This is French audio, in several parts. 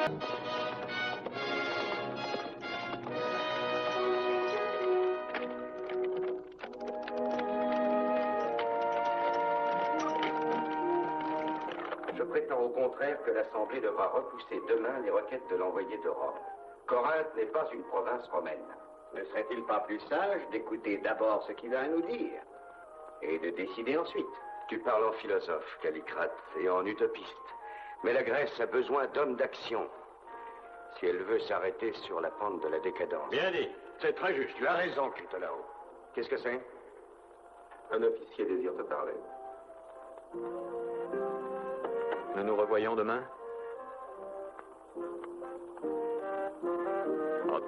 Je prétends au contraire que l'Assemblée devra repousser demain les requêtes de l'envoyé de Rome. Corinthe n'est pas une province romaine. Ne serait-il pas plus sage d'écouter d'abord ce qu'il a à nous dire et de décider ensuite? Tu parles en philosophe, Callicrate, et en utopiste. Mais la Grèce a besoin d'hommes d'action si elle veut s'arrêter sur la pente de la décadence. Bien dit, c'est très juste. Tu as raison, Critolao. Qu'est-ce que c'est? Un officier désire te parler. Nous nous revoyons demain?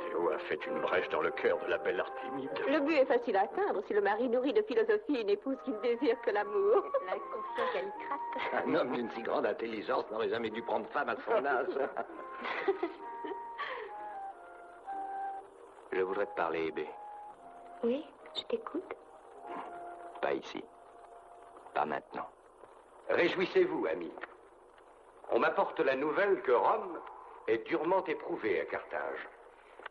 Théo a fait une brèche dans le cœur de la belle Artémide. Le but est facile à atteindre si le mari nourrit de philosophie une épouse qu'il désire que l'amour. L'inconscient Callicrate. Un homme d'une si grande intelligence n'aurait jamais dû prendre femme à son âge. Je voudrais te parler, Hébé. Oui, je t'écoute. Pas ici. Pas maintenant. Réjouissez-vous, amis. On m'apporte la nouvelle que Rome est durement éprouvée à Carthage.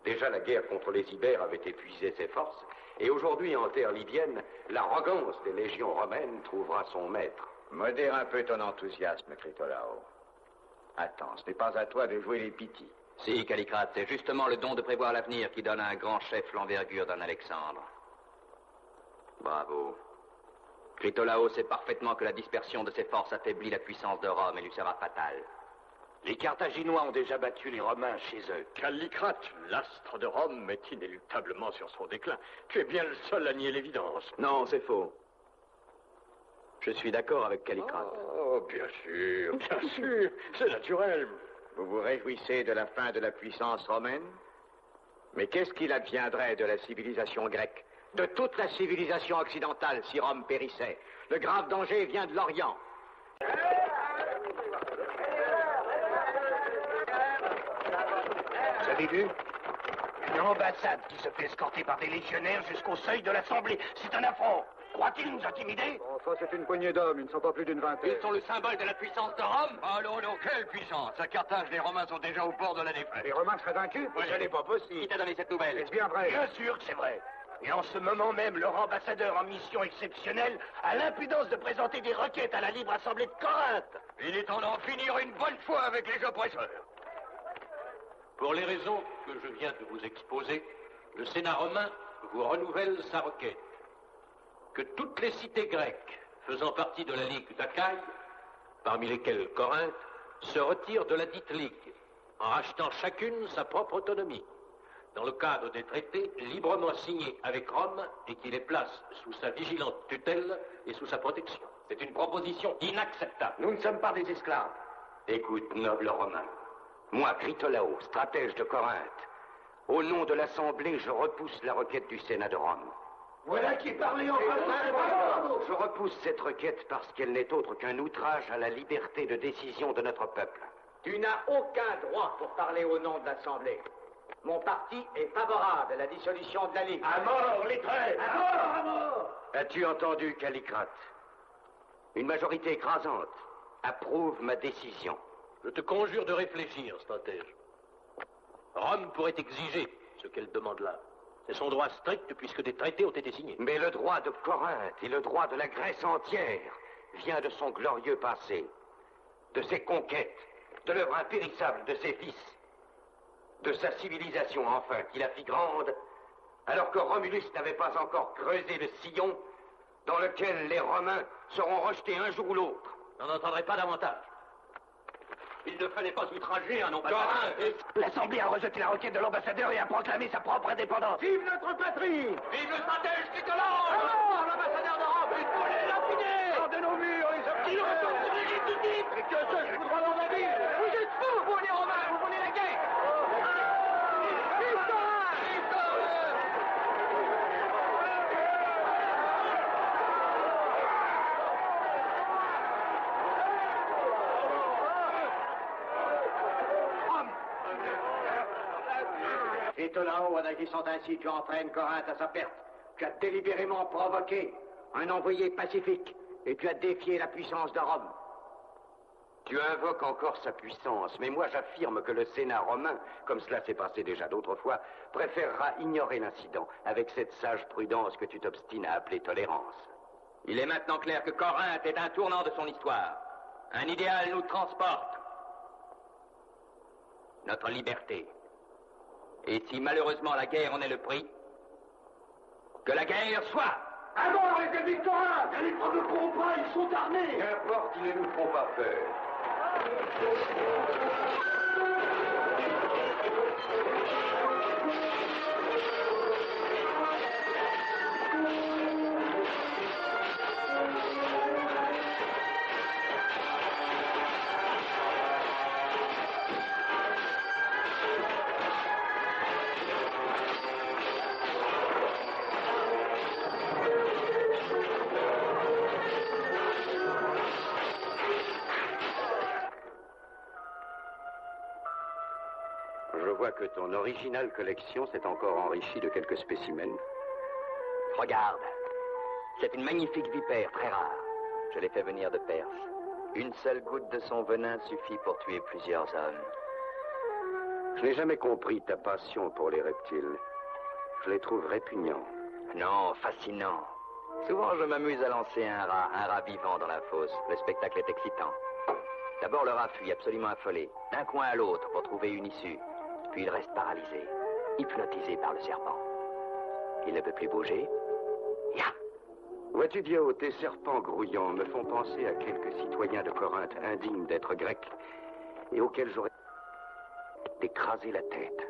Déjà, la guerre contre les Ibères avait épuisé ses forces, et aujourd'hui, en terre libyenne, l'arrogance des légions romaines trouvera son maître. Modère un peu ton enthousiasme, Critolao. Attends, ce n'est pas à toi de jouer les pitis. Si, Callicrate, c'est justement le don de prévoir l'avenir qui donne à un grand chef l'envergure d'un Alexandre. Bravo. Critolao sait parfaitement que la dispersion de ses forces affaiblit la puissance de Rome et lui sera fatale. Les Carthaginois ont déjà battu les Romains chez eux. Callicrate, l'astre de Rome est inéluctablement sur son déclin. Tu es bien le seul à nier l'évidence. Non, c'est faux. Je suis d'accord avec Callicrate. Oh, bien sûr, c'est naturel. Vous vous réjouissez de la fin de la puissance romaine? Mais qu'est-ce qu'il adviendrait de la civilisation grecque? De toute la civilisation occidentale si Rome périssait? Le grave danger vient de l'Orient. Vous avez vu? Une ambassade qui se fait escorter par des légionnaires jusqu'au seuil de l'Assemblée. C'est un affront. Croit-il nous intimider? Enfin, c'est une poignée d'hommes, ils ne sont pas plus d'une vingtaine. Ils sont le symbole de la puissance de Rome? Oh non, non, quelle puissance! À Carthage, les Romains sont déjà au bord de la défaite. Les Romains seraient vaincus? Oui. Ce n'est pas possible. Qui t'a donné cette nouvelle? Est-ce bien vrai? Bien sûr que c'est vrai. Et en ce moment même, leur ambassadeur en mission exceptionnelle a l'impudence de présenter des requêtes à la libre assemblée de Corinthe. Il est temps d'en finir une bonne fois avec les oppresseurs. Pour les raisons que je viens de vous exposer, le Sénat romain vous renouvelle sa requête. Que toutes les cités grecques faisant partie de la Ligue d'Achaïe, parmi lesquelles Corinthe, se retirent de la dite Ligue, en rachetant chacune sa propre autonomie, dans le cadre des traités librement signés avec Rome et qui les place sous sa vigilante tutelle et sous sa protection. C'est une proposition inacceptable. Nous ne sommes pas des esclaves. Écoute, noble Romain. Moi, Critolao, stratège de Corinthe, au nom de l'Assemblée, je repousse la requête du Sénat de Rome. Voilà qui parlait en Je repousse cette requête parce qu'elle n'est autre qu'un outrage à la liberté de décision de notre peuple. Tu n'as aucun droit pour parler au nom de l'Assemblée. Mon parti est favorable à la dissolution de la Ligue. À mort, les traîtres! À mort, à mort! As-tu entendu, Callicrate? Une majorité écrasante approuve ma décision. Je te conjure de réfléchir, stratège. Rome pourrait exiger ce qu'elle demande là. C'est son droit strict puisque des traités ont été signés. Mais le droit de Corinthe et le droit de la Grèce entière vient de son glorieux passé, de ses conquêtes, de l'œuvre impérissable de ses fils, de sa civilisation enfin, qui la fit grande, alors que Romulus n'avait pas encore creusé le sillon dans lequel les Romains seront rejetés un jour ou l'autre. Je n'en entendrai pas davantage. Il ne fallait pas outrager un ambassadeur. L'Assemblée a rejeté la requête de l'ambassadeur et a proclamé sa propre indépendance. Vive notre patrie! Vive le stratège Nicolas! Alors, l'ambassadeur de Rome, il faut les lapider! Hors de nos murs, les hommes! Et que ce voudra dans la ville! Vous êtes fous, vous les Romains, vous voulez la guerre! Étonnant, en agissant ainsi, tu entraînes Corinthe à sa perte. Tu as délibérément provoqué un envoyé pacifique et tu as défié la puissance de Rome. Tu invoques encore sa puissance, mais moi j'affirme que le Sénat romain, comme cela s'est passé déjà d'autres fois, préférera ignorer l'incident, avec cette sage prudence que tu t'obstines à appeler tolérance. Il est maintenant clair que Corinthe est un tournant de son histoire. Un idéal nous transporte. Notre liberté. Et si malheureusement la guerre en est le prix, que la guerre soit. À mort les ennemis de Corinthe! Les ne provoqueront pas, ils sont armés! Qu'importe, ils ne nous feront pas peur. Je vois que ton originale collection s'est encore enrichie de quelques spécimens. Regarde. C'est une magnifique vipère, très rare. Je l'ai fait venir de Perse. Une seule goutte de son venin suffit pour tuer plusieurs hommes. Je n'ai jamais compris ta passion pour les reptiles. Je les trouve répugnants. Non, fascinant. Souvent, je m'amuse à lancer un rat vivant dans la fosse. Le spectacle est excitant. D'abord, le rat fuit, absolument affolé, d'un coin à l'autre pour trouver une issue. Puis il reste paralysé, hypnotisé par le serpent. Il ne peut plus bouger. Ya! Vois-tu, Dio, tes serpents grouillants me font penser à quelques citoyens de Corinthe indignes d'être grecs et auxquels j'aurais d'écraser la tête.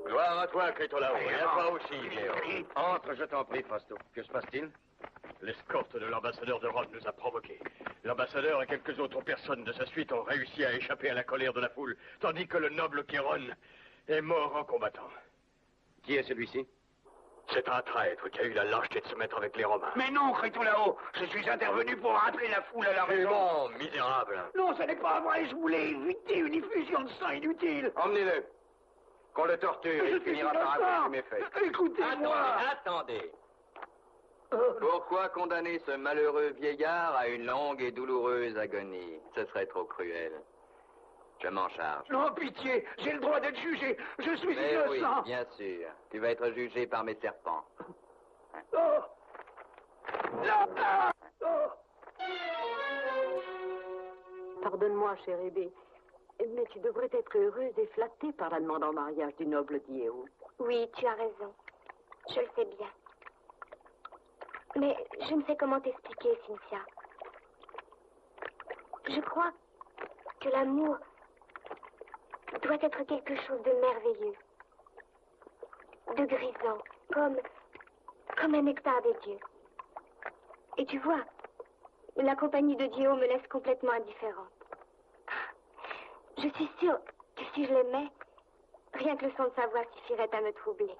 Gloire à toi, Critolao, et à toi aussi, Léo. Entre, je t'en prie, Fasto. Que se passe-t-il? L'escorte de l'ambassadeur de Rome nous a provoqués. L'ambassadeur et quelques autres personnes de sa suite ont réussi à échapper à la colère de la foule, tandis que le noble Chéron est mort en combattant. Qui est celui-ci? C'est un traître qui a eu la lâcheté de se mettre avec les Romains. Mais non, Critolao, je suis intervenu pour rappeler la foule à la raison. Bon, misérable. Non, ce n'est pas vrai, je voulais éviter une effusion de sang inutile. Emmenez-le. Qu'on le torture, il finira par avouer ses méfaits. Écoutez-moi. Attendez. Pourquoi condamner ce malheureux vieillard à une longue et douloureuse agonie? Ce serait trop cruel. Je m'en charge. Non, pitié, j'ai le droit d'être jugé. Je suis Mais oui, innocent. bien sûr. Tu vas être jugé par mes serpents. Oh. Non. Oh. Pardonne-moi, cher Hébé, mais tu devrais être heureuse et flattée par la demande en mariage du noble Diéo. Oui, tu as raison. Je le sais bien. Mais je ne sais comment t'expliquer, Cynthia. Je crois que l'amour doit être quelque chose de merveilleux, de grisant, comme un nectar des dieux. Et tu vois, la compagnie de Dieu me laisse complètement indifférente. Je suis sûre que si je l'aimais, rien que le son de sa voix suffirait à me troubler.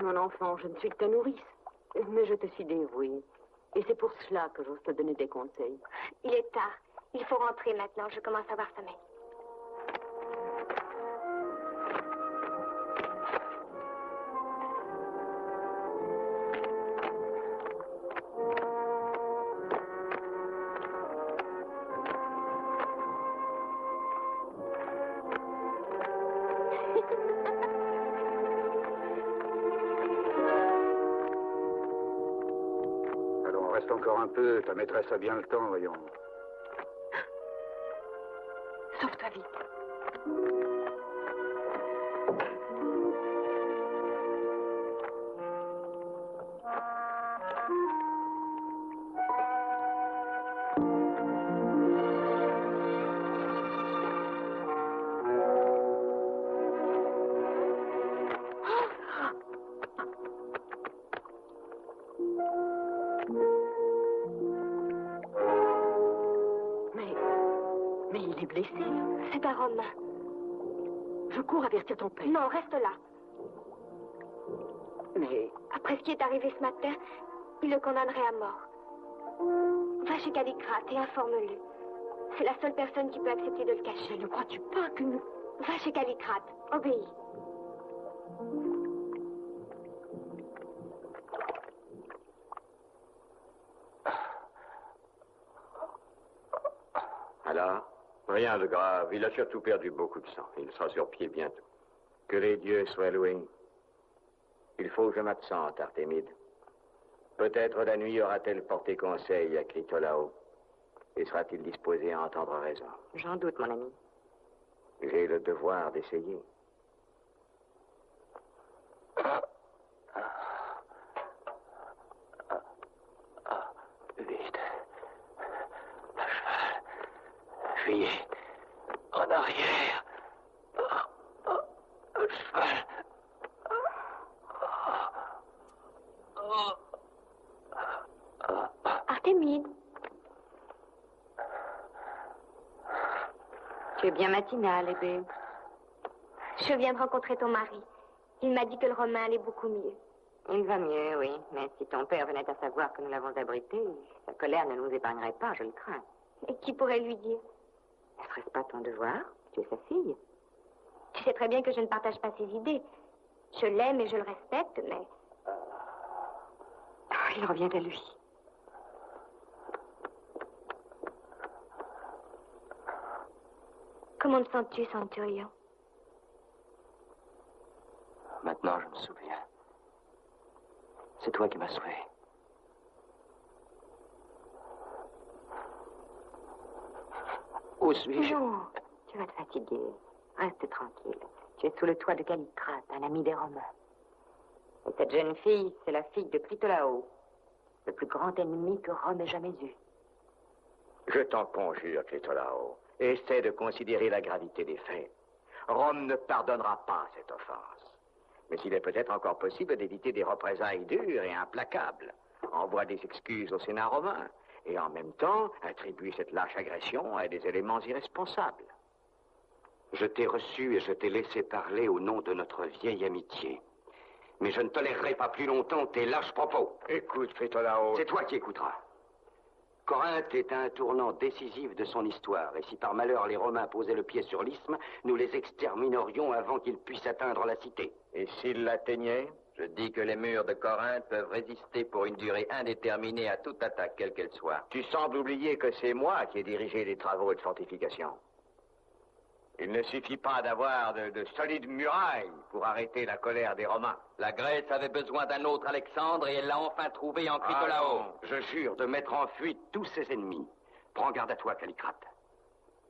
Mon enfant, je ne suis que ta nourrice, mais je te suis dévouée. Et c'est pour cela que j'ose te donner des conseils. Il est tard. Il faut rentrer maintenant. Je commence à avoir sommeil. Allons, reste encore un peu. Ta maîtresse a bien le temps, voyons. Sauve-toi vite. Mais il est blessé. C'est un Romain. Je cours avertir ton père. Non, reste là. Mais Après ce qui est arrivé ce matin, il le condamnerait à mort. Va chez Callicrate et informe-le. C'est la seule personne qui peut accepter de le cacher. ne crois-tu pas que nous... Va chez Callicrate. Obéis. Alors? Rien de grave. Il a surtout perdu beaucoup de sang. Il sera sur pied bientôt. Que les dieux soient loués. Il faut que je m'absente, Artémide. Peut-être la nuit aura-t-elle porté conseil à Critolao. Et sera-t-il disposé à entendre raison? J'en doute, mon ami. J'ai le devoir d'essayer. Vite. À cheval. Fuyez. En arrière. À cheval. Artémide, Tu es bien matinale, Hébé. je viens de rencontrer ton mari. Il m'a dit que le Romain allait beaucoup mieux. Il va mieux, oui. Mais si ton père venait à savoir que nous l'avons abrité, sa colère ne nous épargnerait pas, je le crains. Et qui pourrait lui dire? Ne serait-ce pas ton devoir? Tu es sa fille. Tu sais très bien que je ne partage pas ses idées. Je l'aime et je le respecte, mais... Ah, il revient à lui. Comment te sens-tu, Centurion? Maintenant, je me souviens. C'est toi qui m'as sauvé. Où suis-je? Non, tu vas te fatiguer. Reste tranquille. Tu es sous le toit de Callicrate, un ami des Romains. Et cette jeune fille, c'est la fille de Critolao, le plus grand ennemi que Rome ait jamais eu. Je t'en conjure, Critolao. Essaie de considérer la gravité des faits. Rome ne pardonnera pas cette offense. Mais il est peut-être encore possible d'éviter des représailles dures et implacables. Envoie des excuses au Sénat romain. Et en même temps, attribue cette lâche agression à des éléments irresponsables. Je t'ai reçu et je t'ai laissé parler au nom de notre vieille amitié. Mais je ne tolérerai pas plus longtemps tes lâches propos. Écoute, Critolao. C'est toi qui écouteras. Corinthe est à un tournant décisif de son histoire, et si par malheur les Romains posaient le pied sur l'isthme, nous les exterminerions avant qu'ils puissent atteindre la cité. Et s'ils l'atteignaient? Je dis que les murs de Corinthe peuvent résister pour une durée indéterminée à toute attaque, quelle qu'elle soit. Tu sembles oublier que c'est moi qui ai dirigé les travaux de fortification. Il ne suffit pas d'avoir de solides murailles pour arrêter la colère des Romains. La Grèce avait besoin d'un autre Alexandre et elle l'a enfin trouvé en Critolao. Je jure de mettre en fuite tous ses ennemis. Prends garde à toi, Callicrate.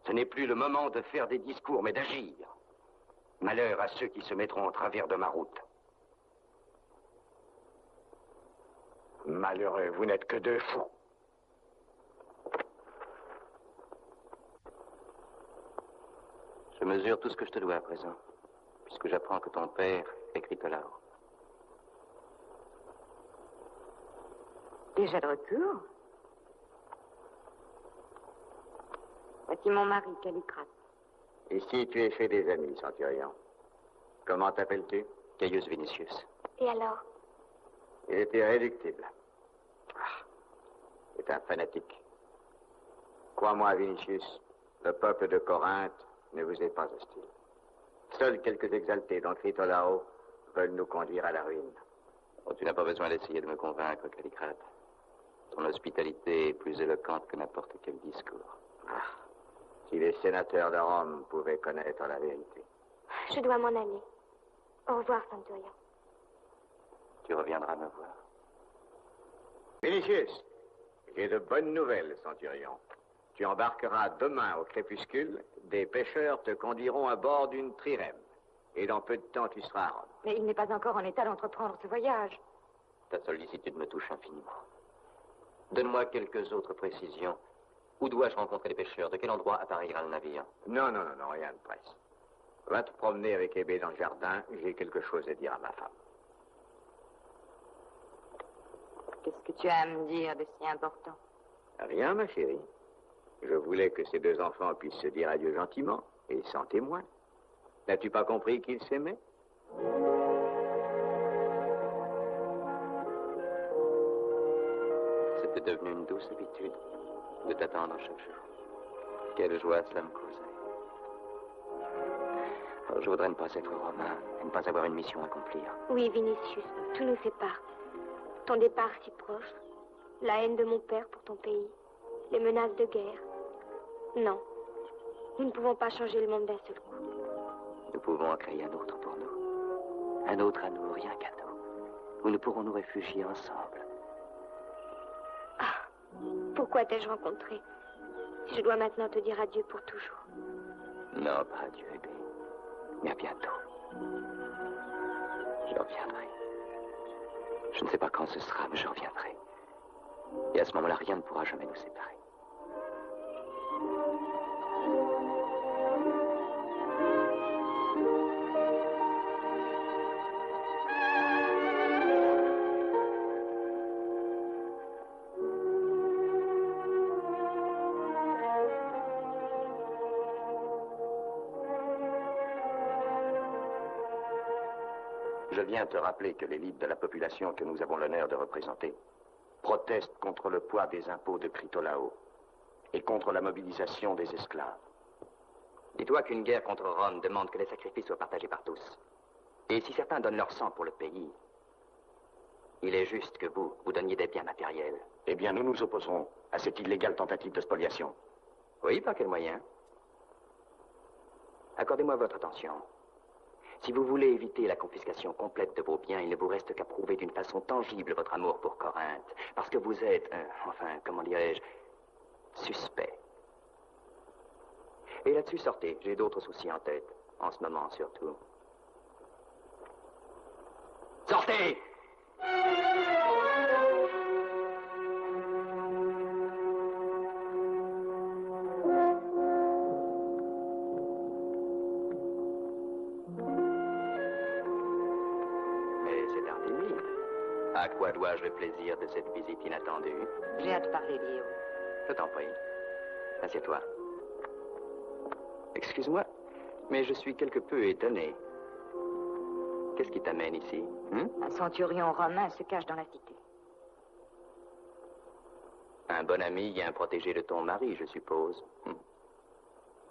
Ce n'est plus le moment de faire des discours, mais d'agir. Malheur à ceux qui se mettront en travers de ma route. Malheureux, vous n'êtes que deux fous. Je mesure tout ce que je te dois à présent, puisque j'apprends que ton père est Critolao. Déjà de retour? Voici mon mari, Callicrate. Ici, tu es chez des amis, Centurion. Comment t'appelles-tu? Gaius Vinicius. Et alors? Il était réductible. C'est un fanatique. Crois-moi, Vinicius, le peuple de Corinthe ne vous est pas hostile. Seuls quelques exaltés, dont Critolao, veulent nous conduire à la ruine. Oh, tu n'as pas besoin d'essayer de me convaincre, Callicrate. Ton hospitalité est plus éloquente que n'importe quel discours. Si les sénateurs de Rome pouvaient connaître la vérité. Je dois m'en aller. Au revoir, Centurion. Tu reviendras me voir. Vinicius, j'ai de bonnes nouvelles, Centurion. Tu embarqueras demain au crépuscule. Des pêcheurs te conduiront à bord d'une trirème. Et dans peu de temps, tu seras à Rome. Mais il n'est pas encore en état d'entreprendre ce voyage. Ta sollicitude me touche infiniment. Donne-moi quelques autres précisions. Où dois-je rencontrer les pêcheurs? De quel endroit appareillera le navire? Non, rien de presse. Va te promener avec Hébé dans le jardin. J'ai quelque chose à dire à ma femme. Qu'est-ce que tu as à me dire de si important? Rien, ma chérie. Je voulais que ces deux enfants puissent se dire adieu gentiment et sans témoin. N'as-tu pas compris qu'ils s'aimaient? C'était devenu une douce habitude de t'attendre chaque jour. Quelle joie cela me causait. Oh, je voudrais ne pas être romain et ne pas avoir une mission à accomplir. Oui, Vinicius, tout nous sépare. Ton départ si proche, la haine de mon père pour ton pays, les menaces de guerre. Non, Nous ne pouvons pas changer le monde d'un seul coup. Nous pouvons en créer un autre pour nous. Un autre à nous, rien qu'à nous. Où nous pourrons nous réfugier ensemble. Ah, pourquoi t'ai-je rencontré? Je dois maintenant te dire adieu pour toujours. Non, pas adieu, bébé. Mais à bientôt. Je reviendrai. Je ne sais pas quand ce sera, mais je reviendrai. Et à ce moment-là, rien ne pourra jamais nous séparer. Je viens te rappeler que l'élite de la population que nous avons l'honneur de représenter proteste contre le poids des impôts de Critolao et contre la mobilisation des esclaves. Dis-toi qu'une guerre contre Rome demande que les sacrifices soient partagés par tous. Et si certains donnent leur sang pour le pays, il est juste que vous donniez des biens matériels. Eh bien, nous nous opposerons à cette illégale tentative de spoliation. Oui, par quel moyen? Accordez-moi votre attention. Si vous voulez éviter la confiscation complète de vos biens, il ne vous reste qu'à prouver d'une façon tangible votre amour pour Corinthe. Parce que vous êtes, comment dirais-je, suspect. Et là-dessus, sortez. J'ai d'autres soucis en tête. En ce moment, surtout. Sortez! À quoi dois-je le plaisir de cette visite inattendue? J'ai hâte de parler, Léo. Je t'en prie. Assieds-toi. Excuse-moi, mais je suis quelque peu étonné. Qu'est-ce qui t'amène ici? Un centurion romain se cache dans la cité. Un bon ami et un protégé de ton mari, je suppose.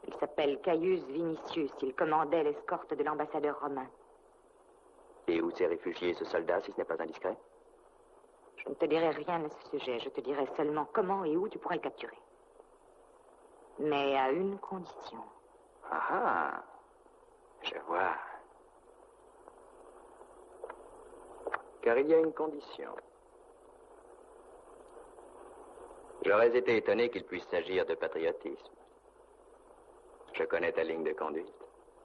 Il s'appelle Caius Vinicius. Il commandait l'escorte de l'ambassadeur romain. Et où s'est réfugié ce soldat, si ce n'est pas indiscret? Je ne te dirai rien à ce sujet. Je te dirai seulement comment et où tu pourrais le capturer. Mais à une condition. Ah, je vois. Car il y a une condition. J'aurais été étonné qu'il puisse s'agir de patriotisme. Je connais ta ligne de conduite.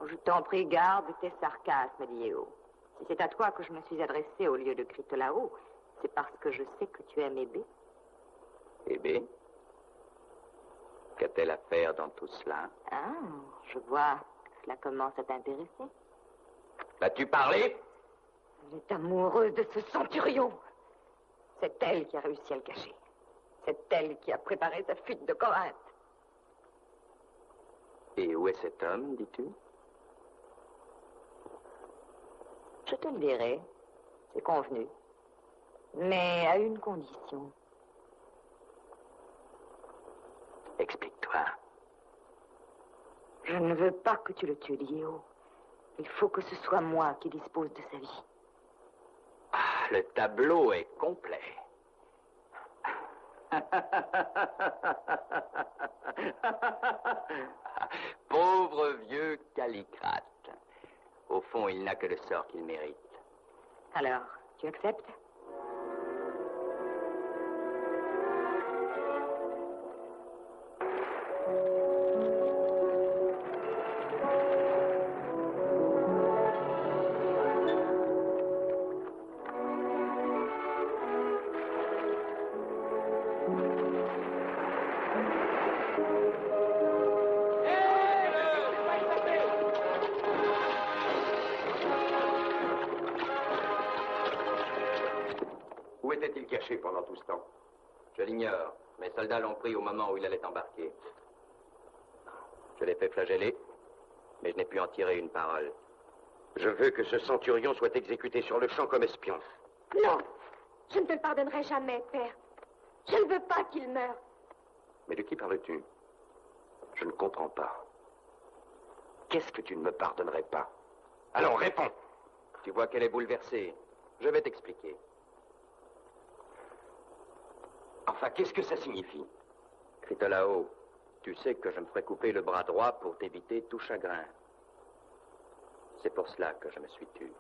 Je t'en prie, garde tes sarcasmes, Léo. Si c'est à toi que je me suis adressé au lieu de Critolao, c'est parce que je sais que tu aimes Hébé. Hébé? Qu'a-t-elle à faire dans tout cela? Ah, je vois que cela commence à t'intéresser. L'as-tu parlé? Elle est amoureuse de ce centurion. C'est elle qui a réussi à le cacher. C'est elle qui a préparé sa fuite de Corinthe. Et où est cet homme, dis-tu? Je te le dirai. C'est convenu. Mais à une condition. Explique-toi. Je ne veux pas que tu le tues, Léo. Il faut que ce soit moi qui dispose de sa vie. Ah, le tableau est complet. Pauvre vieux Callicrate. Au fond, il n'a que le sort qu'il mérite. Alors, tu acceptes? Où était-il caché pendant tout ce temps? Je l'ignore. Mes soldats l'ont pris au moment où il allait embarquer. Je l'ai fait flageller, mais je n'ai pu en tirer une parole. Je veux que ce centurion soit exécuté sur le champ comme espion. Non, je ne te le pardonnerai jamais, père. Je ne veux pas qu'il meure. Mais de qui parles-tu? Je ne comprends pas. Qu'est-ce que tu ne me pardonnerais pas? Alors réponds. Tu vois qu'elle est bouleversée. Je vais t'expliquer. Enfin, qu'est-ce que ça signifie? Critolao, Tu sais que je me ferai couper le bras droit pour t'éviter tout chagrin. C'est pour cela que je me suis tu.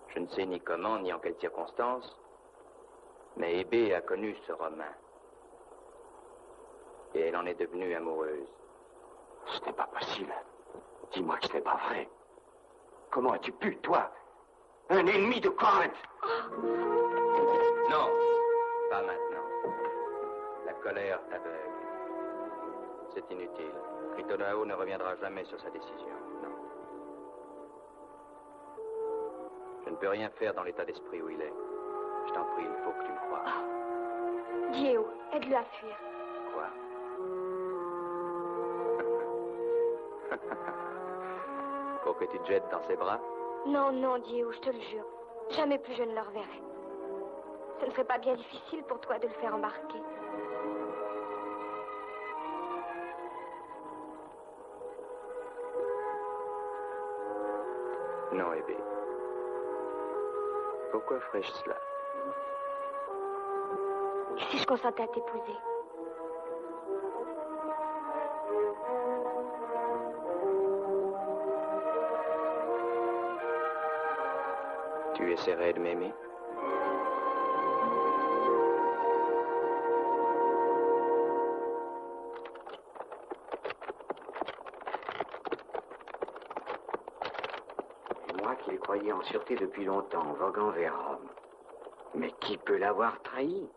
Je ne sais ni comment, ni en quelles circonstances, mais Hébé a connu ce Romain. Et elle en est devenue amoureuse. Ce n'est pas possible. Dis-moi que ce n'est pas vrai. Comment as-tu pu, toi, un ennemi de Corinthe? Non, pas maintenant. La colère t'aveugle. C'est inutile. Critolao ne reviendra jamais sur sa décision, non. Je ne peux rien faire dans l'état d'esprit où il est. Je t'en prie, il faut que tu me croies. Diego, aide-le à fuir. Quoi? Pour que tu te jettes dans ses bras? Non, non, Diego, je te le jure. Jamais plus je ne le reverrai. Ce ne serait pas bien difficile pour toi de le faire embarquer. Non, Hébé. Pourquoi ferais-je cela? Et si je consentais à t'épouser? Tu essaierais de m'aimer? Moi qui le croyais en sûreté depuis longtemps, voguant vers Rome. Mais qui peut l'avoir trahi?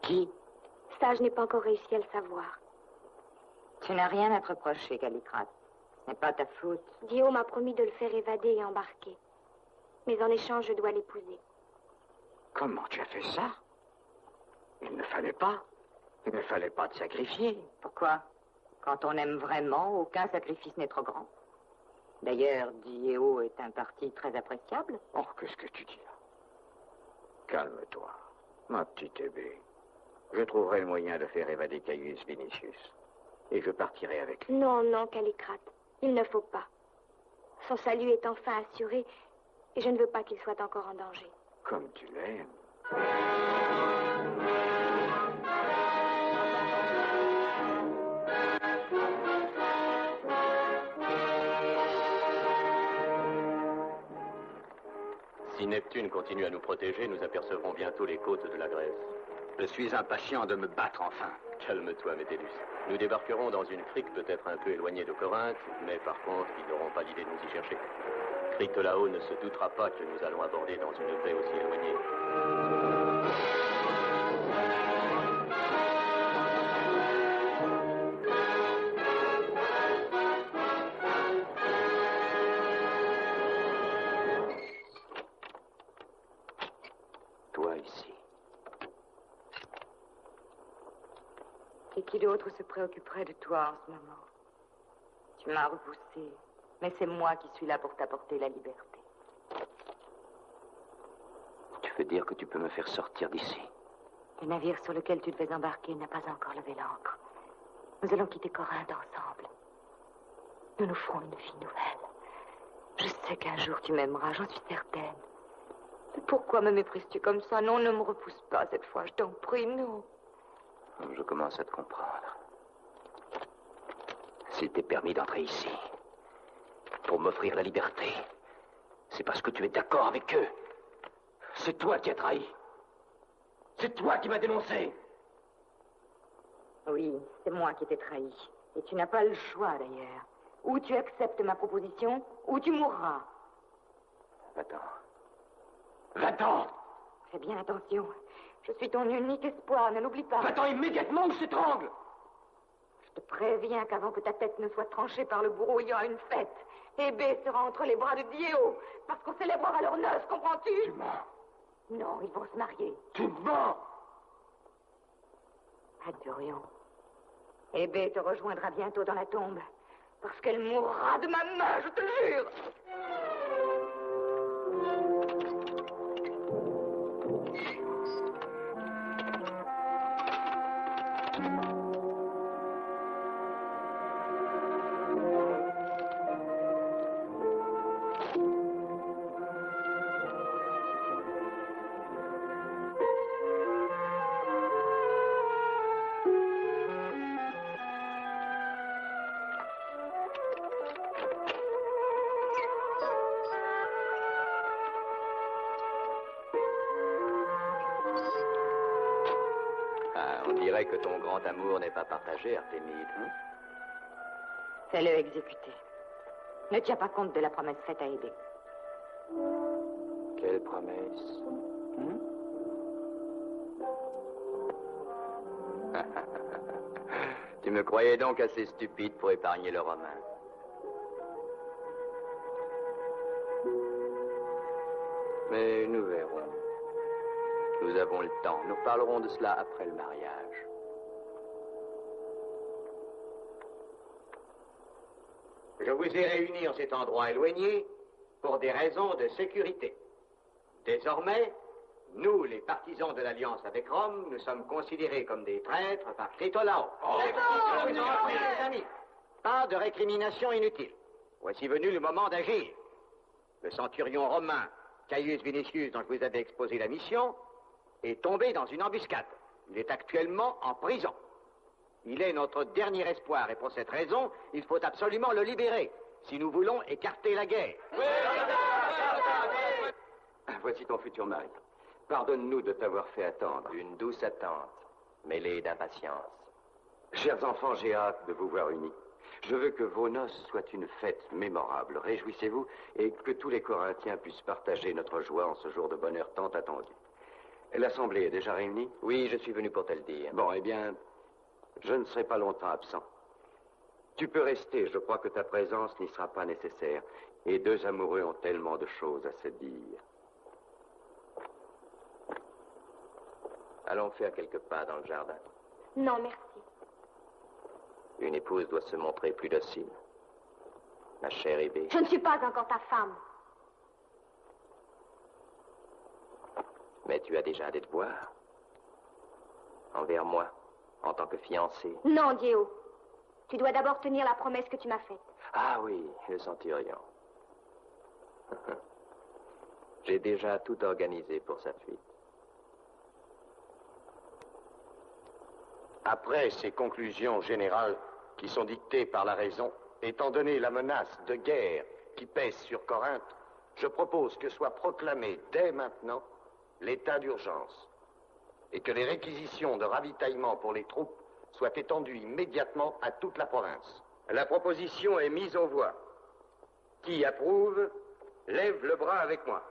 Qui? Ça, je n'ai pas encore réussi à le savoir. Tu n'as rien à te reprocher, Callicrate. Ce n'est pas ta faute. Dio m'a promis de le faire évader et embarquer. Mais en échange, je dois l'épouser. Comment tu as fait ça? Il ne fallait pas. Il ne fallait pas te sacrifier. Pourquoi? Quand on aime vraiment, aucun sacrifice n'est trop grand. D'ailleurs, Diego est un parti très appréciable. Oh, qu'est-ce que tu dis là? Calme-toi, ma petite Hébé. Je trouverai le moyen de faire évader Caius Vinicius. Et je partirai avec lui. Non, non, Callicrate. Il ne faut pas. Son salut est enfin assuré, et je ne veux pas qu'il soit encore en danger. Comme tu l'aimes. Si Neptune continue à nous protéger, nous apercevrons bientôt les côtes de la Grèce. Je suis impatient de me battre enfin. Calme-toi, Métellus. Nous débarquerons dans une crique peut-être un peu éloignée de Corinthe, mais par contre, ils n'auront pas l'idée de nous y chercher. Critolao ne se doutera pas que nous allons aborder dans une baie aussi éloignée. Toi ici. Et qui d'autre se préoccuperait de toi en ce moment? Tu m'as repoussé, mais c'est moi qui suis là pour t'apporter la liberté. Tu veux dire que tu peux me faire sortir d'ici? Le navire sur lequel tu devais embarquer n'a pas encore levé l'ancre. Nous allons quitter Corinthe ensemble. Nous nous ferons une vie nouvelle. Je sais qu'un jour tu m'aimeras, j'en suis certaine. Mais pourquoi me méprises-tu comme ça? Non, ne me repousse pas cette fois, je t'en prie, non. Je commence à te comprendre. S'il t'est permis d'entrer ici, pour m'offrir la liberté, c'est parce que tu es d'accord avec eux. C'est toi qui as trahi. C'est toi qui m'as dénoncé. Oui, c'est moi qui t'ai trahi. Et tu n'as pas le choix, d'ailleurs. Ou tu acceptes ma proposition, ou tu mourras. Va-t'en. Va-t'en! Fais bien attention. Je suis ton unique espoir, ne l'oublie pas. Va-t'en immédiatement ou je t'étrangle! Je te préviens qu'avant que ta tête ne soit tranchée par le bourreau, il y aura une fête. Hébé sera entre les bras de Diego, parce qu'on célébrera leur noces, comprends-tu? Tu mens! Non, ils vont se marier. Tu mens! Adorion. Hébé te rejoindra bientôt dans la tombe, parce qu'elle mourra de ma main, je te le jure. On dirait que ton grand amour n'est pas partagé, Artémide. Hein? Fais-le exécuter. Ne tiens pas compte de la promesse faite à Aidé. Quelle promesse? Tu me croyais donc assez stupide pour épargner le Romain. Mais nous verrons. Nous avons le temps. Nous parlerons de cela après le mariage. Je vous ai réunis en cet endroit éloigné pour des raisons de sécurité. Désormais, nous, les partisans de l'alliance avec Rome, nous sommes considérés comme des traîtres par Critolao. Les amis, pas de récrimination inutile. Voici venu le moment d'agir. Le centurion romain, Caius Vinicius, dont je vous avais exposé la mission, est tombé dans une embuscade. Il est actuellement en prison. Il est notre dernier espoir et pour cette raison, il faut absolument le libérer si nous voulons écarter la guerre. Voici ton futur mari. Pardonne-nous de t'avoir fait attendre. Une douce attente, mêlée d'impatience. Chers enfants, j'ai hâte de vous voir unis. Je veux que vos noces soient une fête mémorable. Réjouissez-vous et que tous les Corinthiens puissent partager notre joie en ce jour de bonheur tant attendu. L'Assemblée est déjà réunie? Oui, je suis venu pour te le dire. Bon, eh bien, je ne serai pas longtemps absent. Tu peux rester, je crois que ta présence n'y sera pas nécessaire. Et deux amoureux ont tellement de choses à se dire. Allons faire quelques pas dans le jardin. Non, merci. Une épouse doit se montrer plus docile. Ma chère Hébé. Je ne suis pas encore ta femme. Mais tu as déjà des devoirs. Envers moi, en tant que fiancée. Non, Diego. Tu dois d'abord tenir la promesse que tu m'as faite. Ah oui, le centurion. J'ai déjà tout organisé pour sa fuite. Après ces conclusions générales qui sont dictées par la raison, étant donné la menace de guerre qui pèse sur Corinthe, je propose que soit proclamé dès maintenant l'état d'urgence et que les réquisitions de ravitaillement pour les troupes soient étendues immédiatement à toute la province. La proposition est mise aux voix. Qui approuve, lève le bras avec moi.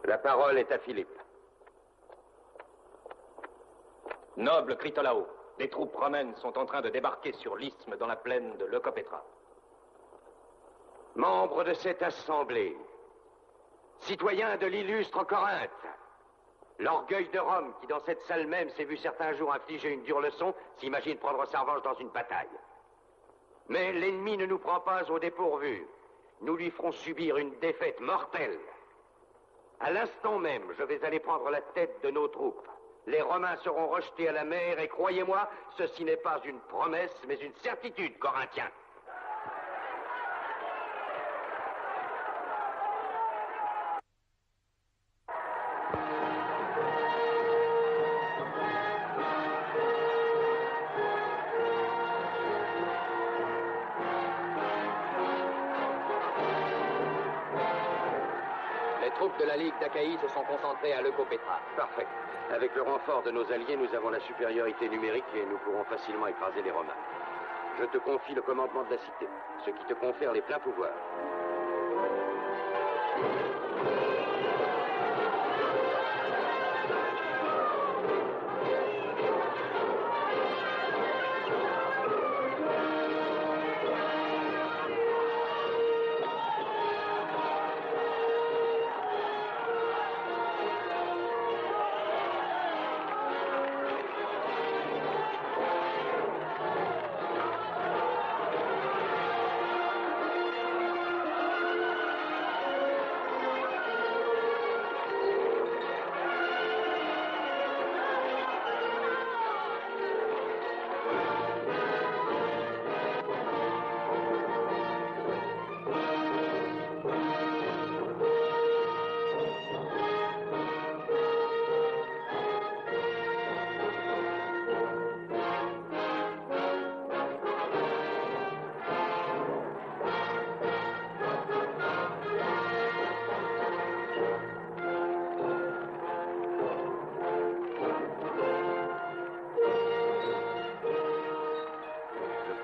La parole est à Philippe. Noble Critolao, les troupes romaines sont en train de débarquer sur l'isthme dans la plaine de Leucopetra. Membres de cette assemblée, citoyens de l'illustre Corinthe, l'orgueil de Rome, qui dans cette salle même s'est vu certains jours infliger une dure leçon, s'imagine prendre sa revanche dans une bataille. Mais l'ennemi ne nous prend pas au dépourvu. Nous lui ferons subir une défaite mortelle. À l'instant même, je vais aller prendre la tête de nos troupes. Les Romains seront rejetés à la mer et croyez-moi, ceci n'est pas une promesse, mais une certitude, Corinthiens. Les troupes de la Ligue d'Achaïe se sont concentrées à Leucopetra. Parfait. Avec le renfort de nos alliés, nous avons la supériorité numérique et nous pourrons facilement écraser les Romains. Je te confie le commandement de la cité, ce qui te confère les pleins pouvoirs.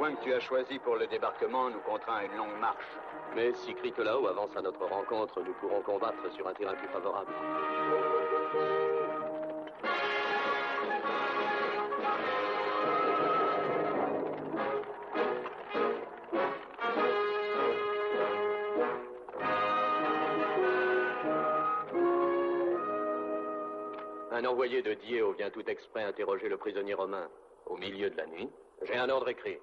chemin que tu as choisi pour le débarquement nous contraint à une longue marche. Mais si Critolao avance à notre rencontre, nous pourrons combattre sur un terrain plus favorable. Un envoyé de Diéo vient tout exprès interroger le prisonnier romain au milieu de la nuit. J'ai un ordre écrit.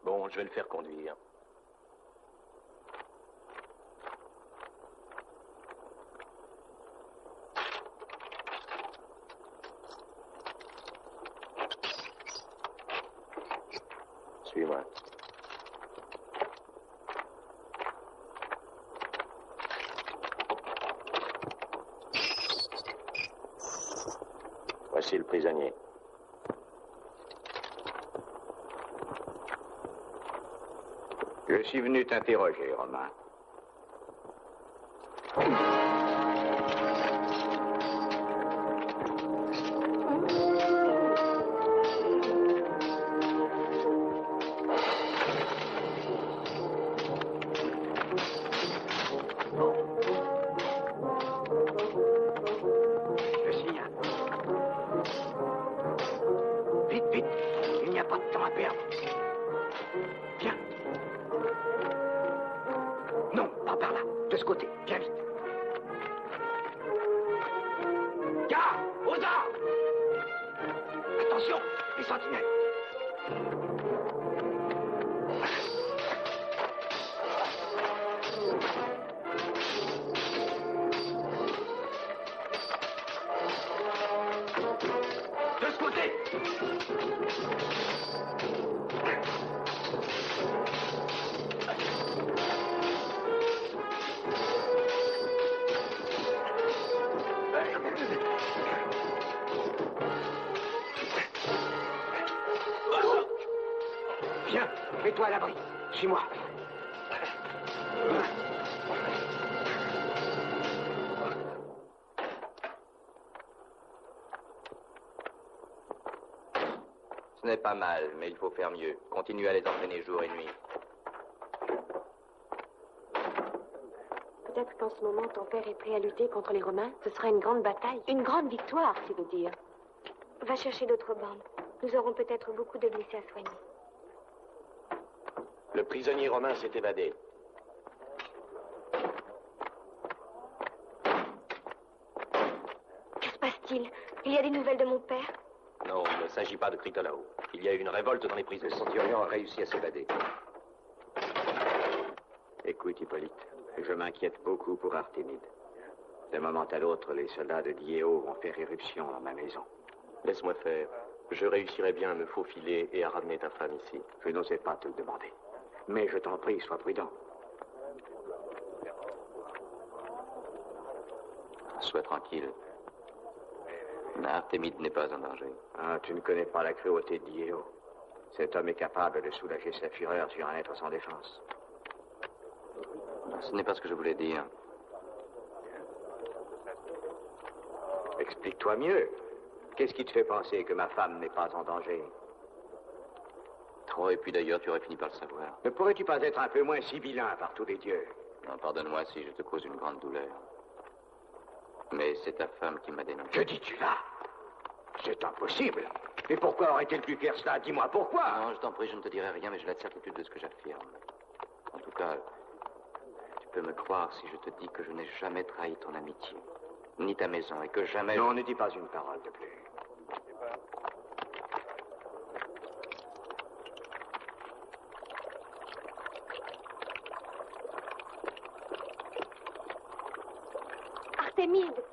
Bon, je vais le faire conduire. Suis-moi. Voici le prisonnier. Je suis venu t'interroger, Romain. Le signal. Vite, vite. Il n'y a pas de temps à perdre. Viens. Non, pas par là. De ce côté. Viens vite. Gare! Aux armes! Attention! Les sentinelles! De ce côté! Viens, mets-toi à l'abri. Suis-moi. Ce n'est pas mal, mais il faut faire mieux. Continuez à les entraîner jour et nuit. Peut-être qu'en ce moment, ton père est prêt à lutter contre les Romains. Ce sera une grande bataille. Une grande victoire, tu veux dire. Va chercher d'autres bandes. Nous aurons peut-être beaucoup de blessés à soigner. Le prisonnier romain s'est évadé. Que se passe-t-il? Il y a des nouvelles de mon père? Non, il ne s'agit pas de Critolao. Il y a eu une révolte dans les prisons. Le centurion a réussi à s'évader. Écoute, Hippolyte, je m'inquiète beaucoup pour Artémide. D'un moment à l'autre, les soldats de Diéo vont faire éruption dans ma maison. Laisse-moi faire. Je réussirai bien à me faufiler et à ramener ta femme ici. Je n'osais pas te le demander. Mais je t'en prie, sois prudent. Sois tranquille. Artémide n'est pas en danger. Ah, tu ne connais pas la cruauté de Diéo. Cet homme est capable de soulager sa fureur sur un être sans défense. Ce n'est pas ce que je voulais dire. Explique-toi mieux. Qu'est-ce qui te fait penser que ma femme n'est pas en danger? Trop, et puis d'ailleurs, tu aurais fini par le savoir. Ne pourrais-tu pas être un peu moins sibyllin par tous les dieux? Non, pardonne-moi si je te cause une grande douleur. Mais c'est ta femme qui m'a dénoncé. Que dis-tu là? C'est impossible. Mais pourquoi aurait-elle pu faire cela? Dis-moi pourquoi. Non, je t'en prie, je ne te dirai rien, mais j'ai la certitude de ce que j'affirme. En tout cas, tu peux me croire si je te dis que je n'ai jamais trahi ton amitié, ni ta maison, et que jamais... Non, ne dis pas une parole de plus. Artémide!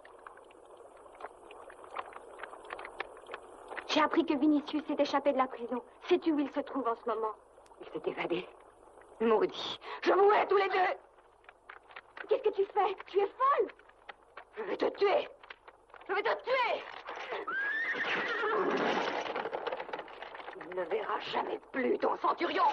J'ai appris que Vinicius s'est échappé de la prison. Sais-tu où il se trouve en ce moment? Il s'est évadé. Maudit. Je vous hais tous les deux! Qu'est-ce que tu fais? Tu es folle! Je vais te tuer! Je vais te tuer! Il ne verra jamais plus ton centurion!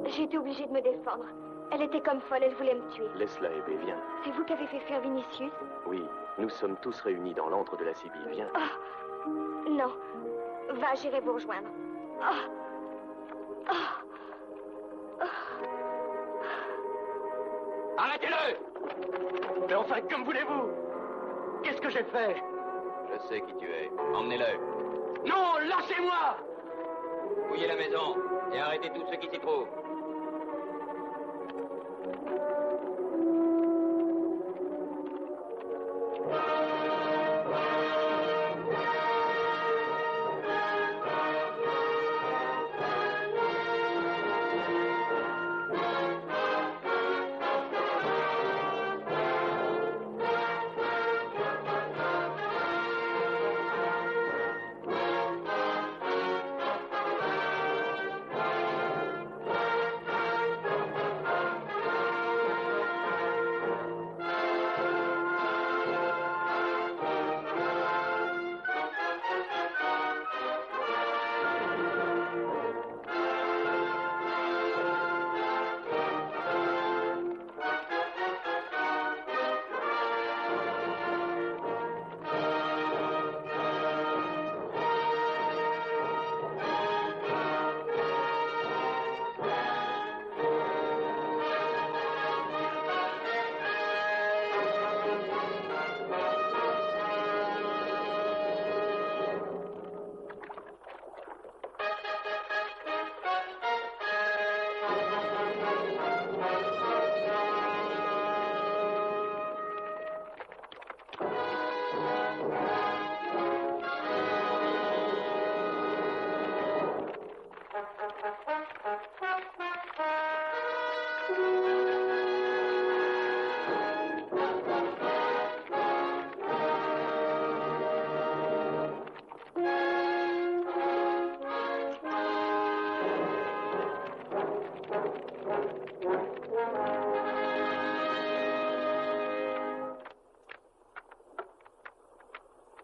J'ai été obligée de me défendre. Elle était comme folle, elle voulait me tuer. Laisse-la, Hébé, viens. C'est vous qui avez fait fuir Vinicius? Oui, nous sommes tous réunis dans l'antre de la Sibylle, viens. Oh, non. Va, j'irai vous rejoindre. Oh. Oh. Arrêtez-le! Mais enfin, comme voulez-vous? Qu'est-ce que j'ai fait? Je sais qui tu es. Emmenez-le. Non, lâchez-moi! Fouillez la maison et arrêtez tous ceux qui s'y trouvent.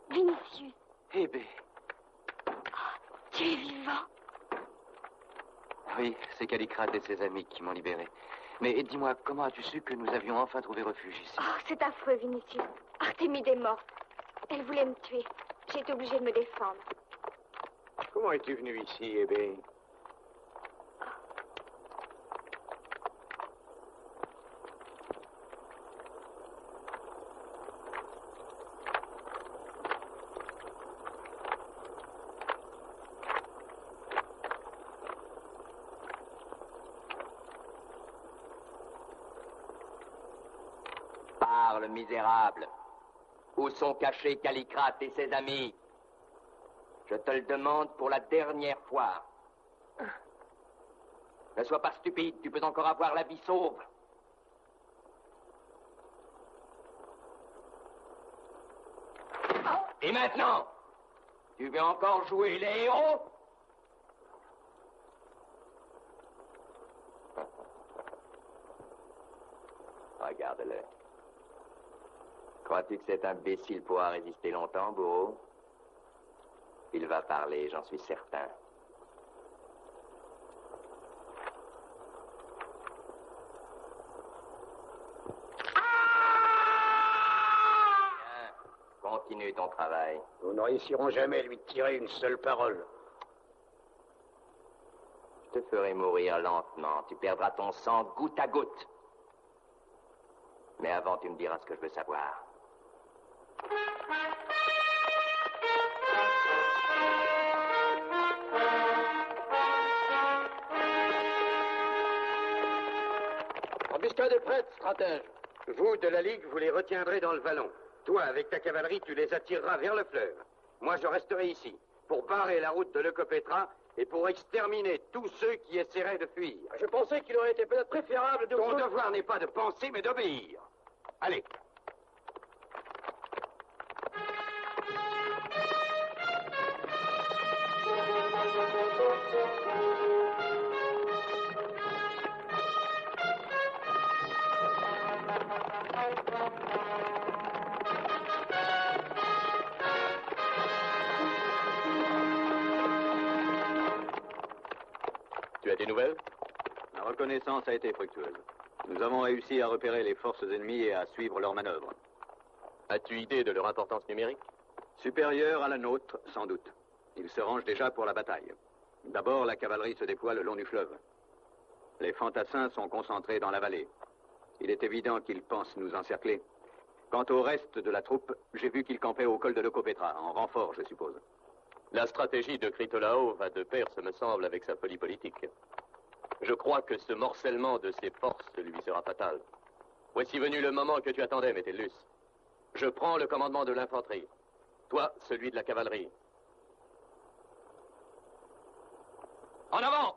Vinicius. Hébé. Tu es vivant. Oui, c'est Calicrate et ses amis qui m'ont libéré. Mais dis-moi, comment as-tu su que nous avions enfin trouvé refuge ici? Oh, c'est affreux, Vinicius. Artémide est morte. Elle voulait me tuer. J'ai été obligée de me défendre. Comment es-tu venu ici, Hébé? Parle, misérable. Où sont cachés Calicrate et ses amis? Je te le demande pour la dernière fois. Ne sois pas stupide, tu peux encore avoir la vie sauve. Et maintenant, tu veux encore jouer les héros? Regarde-le. Crois-tu que cet imbécile pourra résister longtemps, bourreau? Il va parler, j'en suis certain. Bien, continue ton travail. Nous ne réussirons jamais à lui tirer une seule parole. Je te ferai mourir lentement. Tu perdras ton sang goutte à goutte. Mais avant, tu me diras ce que je veux savoir. Embuscade est prête, stratège. Vous, de la Ligue, vous les retiendrez dans le vallon. Toi, avec ta cavalerie, tu les attireras vers le fleuve. Moi, je resterai ici, pour barrer la route de Leucopétra et pour exterminer tous ceux qui essaieraient de fuir. Je pensais qu'il aurait été peut-être préférable de... Ton devoir n'est pas de penser, mais d'obéir. Allez. as des nouvelles? La reconnaissance a été fructueuse. Nous avons réussi à repérer les forces ennemies et à suivre leurs manœuvres. As-tu idée de leur importance numérique? Supérieure à la nôtre, sans doute. Ils se rangent déjà pour la bataille. D'abord, la cavalerie se déploie le long du fleuve. Les fantassins sont concentrés dans la vallée. Il est évident qu'ils pensent nous encercler. Quant au reste de la troupe, j'ai vu qu'ils campaient au col de Leucopetra, en renfort, je suppose. La stratégie de Critolao va de pair, ce me semble, avec sa folie politique. Je crois que ce morcellement de ses forces lui sera fatal. Voici venu le moment que tu attendais, Metellus. Je prends le commandement de l'infanterie. Toi, celui de la cavalerie. En avant!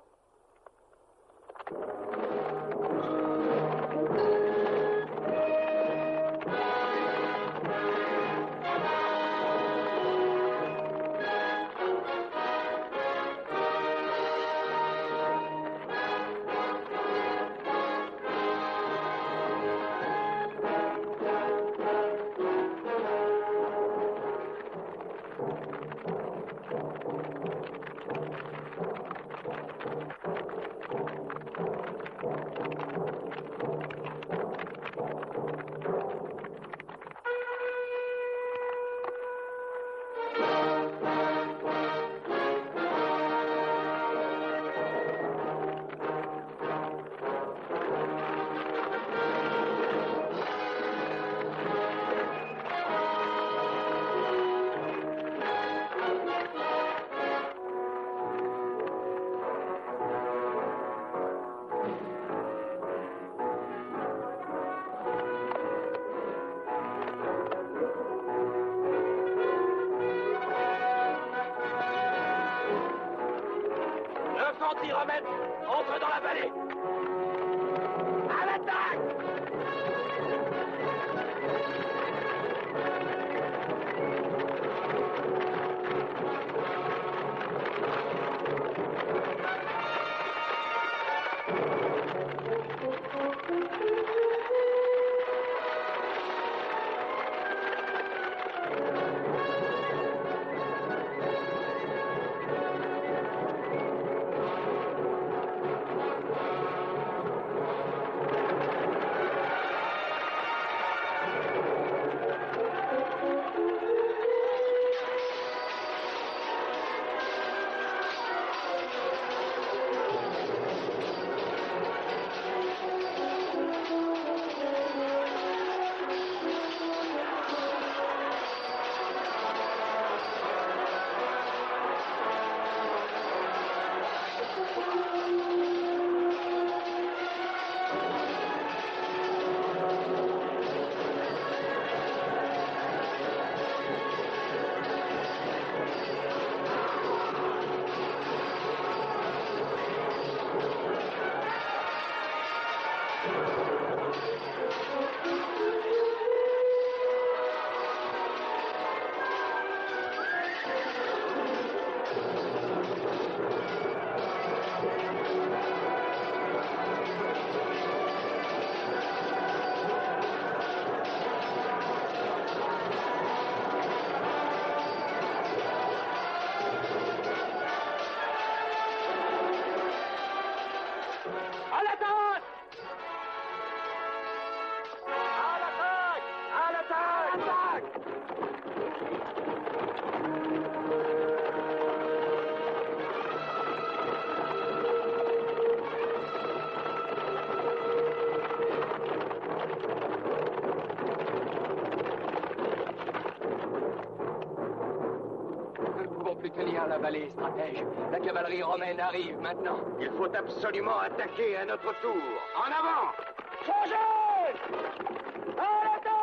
L'infanterie romaine entre dans la vallée. À l'attaque! Tenir la vallée, stratège. La cavalerie romaine arrive maintenant. Il faut absolument attaquer à notre tour. En avant! Changez! À l'attaque!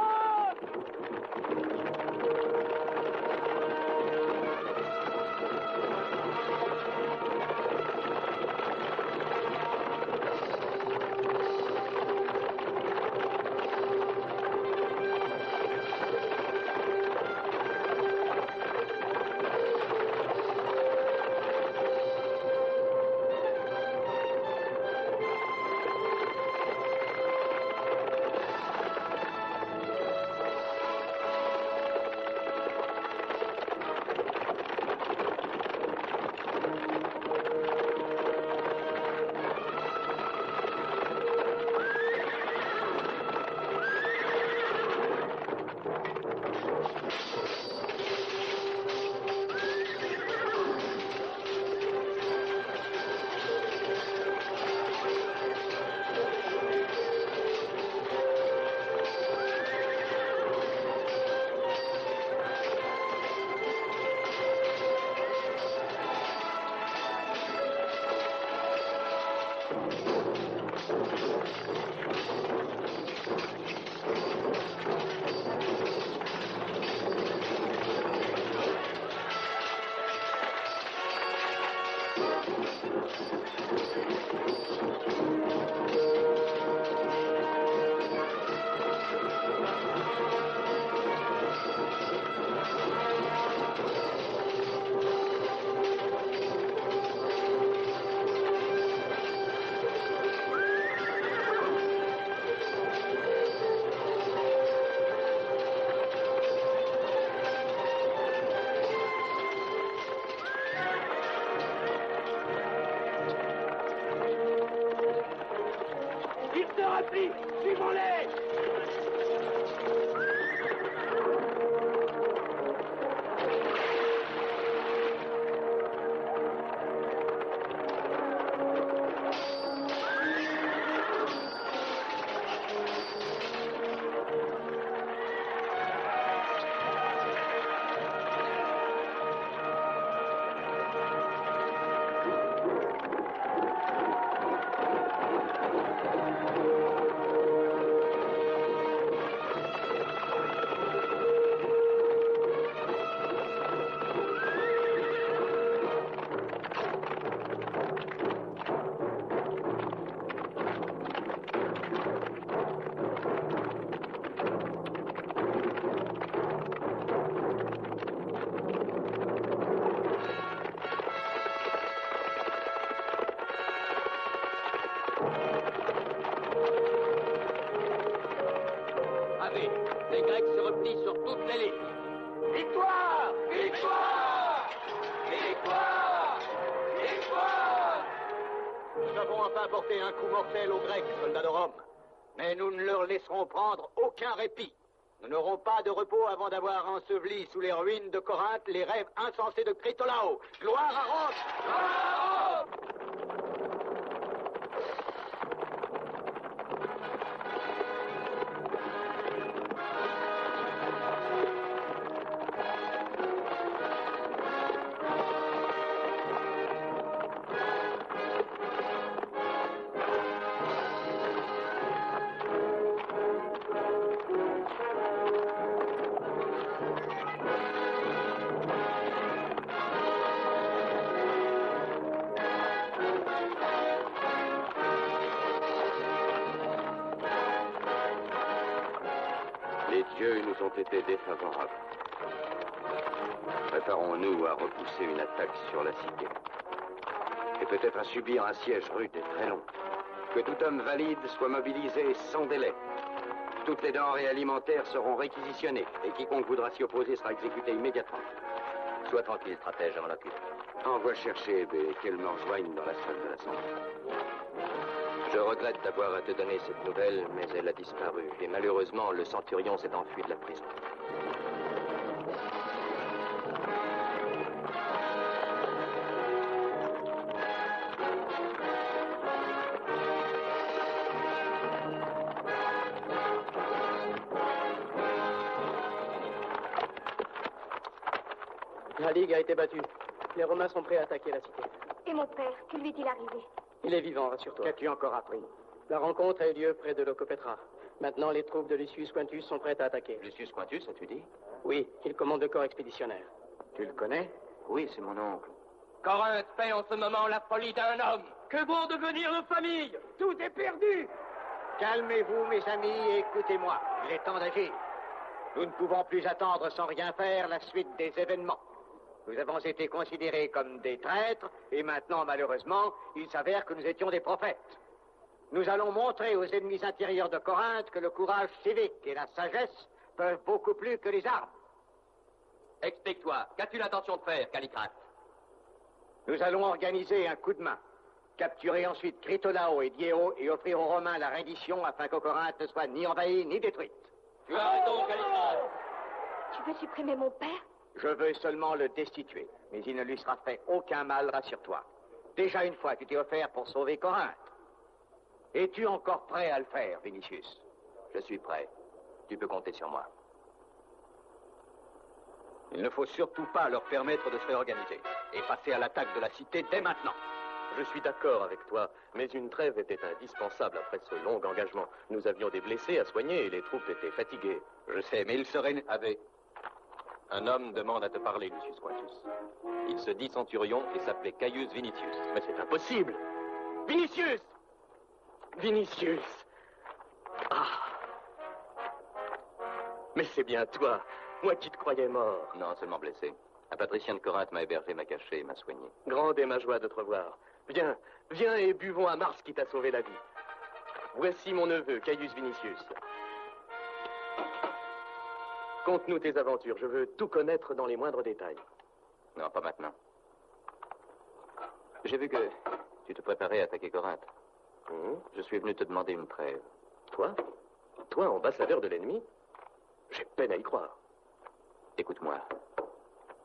Suivons-les! Les Grecs se replient sur toutes les lignes. Victoire! Victoire! Victoire! Victoire! Nous avons enfin porté un coup mortel aux Grecs, soldats de Rome. Mais nous ne leur laisserons prendre aucun répit. Nous n'aurons pas de repos avant d'avoir enseveli sous les ruines de Corinthe les rêves insensés de Critolao. Gloire à Rome! Gloire à Rome! Les dieux nous ont été défavorables. Préparons-nous à repousser une attaque sur la cité. Et peut-être à subir un siège rude et très long. Que tout homme valide soit mobilisé sans délai. Toutes les denrées alimentaires seront réquisitionnées et quiconque voudra s'y opposer sera exécuté immédiatement. Sois tranquille, stratège, je m'en occupe. Envoie chercher Hébé et qu'elle me rejoigne dans la salle de l'Assemblée. Je regrette d'avoir à te donner cette nouvelle, mais elle a disparu. Et malheureusement, le centurion s'est enfui de la prison. La Ligue a été battue. Les Romains sont prêts à attaquer la cité. Et mon père, que lui est-il arrivé? Il est vivant, rassure-toi. Qu'as-tu encore appris? La rencontre a eu lieu près de Locopetra. Maintenant, les troupes de Lucius Quintus sont prêtes à attaquer. Lucius Quintus, as-tu dit? Oui, il commande le corps expéditionnaire. Tu le connais? Oui, c'est mon oncle. Corinthe fait en ce moment la folie d'un homme. Que vont devenir nos familles? Tout est perdu. Calmez-vous, mes amis, et écoutez-moi. Il est temps d'agir. Nous ne pouvons plus attendre sans rien faire la suite des événements. Nous avons été considérés comme des traîtres, et maintenant, malheureusement, il s'avère que nous étions des prophètes. Nous allons montrer aux ennemis intérieurs de Corinthe que le courage civique et la sagesse peuvent beaucoup plus que les armes. Explique-toi. Qu'as-tu l'intention de faire, Callicrate? Nous allons organiser un coup de main, capturer ensuite Critolao et Diéo et offrir aux Romains la reddition afin que Corinthe ne soit ni envahie ni détruite. Tu as raison, Callicrate. Tu veux supprimer mon père? Je veux seulement le destituer, mais il ne lui sera fait aucun mal, rassure-toi. Déjà une fois, tu t'es offert pour sauver Corinthe. Es-tu encore prêt à le faire, Vinicius? Je suis prêt. Tu peux compter sur moi. Il ne faut surtout pas leur permettre de se réorganiser et passer à l'attaque de la cité dès maintenant. Je suis d'accord avec toi, mais une trêve était indispensable après ce long engagement. Nous avions des blessés à soigner et les troupes étaient fatiguées. Je sais, mais il serait... Ave, un homme demande à te parler, Lucius Quintus. Il se dit centurion et s'appelait Caius Vinicius. Mais c'est impossible! Vinicius! Vinicius! Ah! Mais c'est bien toi, moi qui te croyais mort. Non, seulement blessé. Un patricien de Corinthe m'a hébergé, m'a caché et m'a soigné. Grande est ma joie de te revoir. Viens, viens et buvons à Mars qui t'a sauvé la vie. Voici mon neveu, Caius Vinicius. Conte-nous tes aventures, je veux tout connaître dans les moindres détails. Non, pas maintenant. J'ai vu que tu te préparais à attaquer Corinthe. Je suis venu te demander une trêve. Toi? Toi, ambassadeur de l'ennemi? J'ai peine à y croire. Écoute-moi.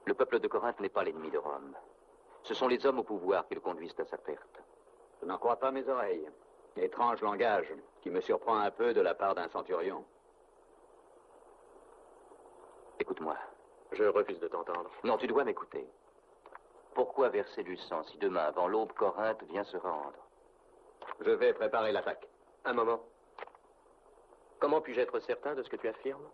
Le peuple de Corinthe n'est pas l'ennemi de Rome. Ce sont les hommes au pouvoir qui le conduisent à sa perte. Je n'en crois pas mes oreilles. Étrange langage qui me surprend un peu de la part d'un centurion. Écoute-moi. Je refuse de t'entendre. Non, tu dois m'écouter. Pourquoi verser du sang si demain, avant l'aube, Corinthe vient se rendre? Je vais préparer l'attaque. Un moment. Comment puis-je être certain de ce que tu affirmes?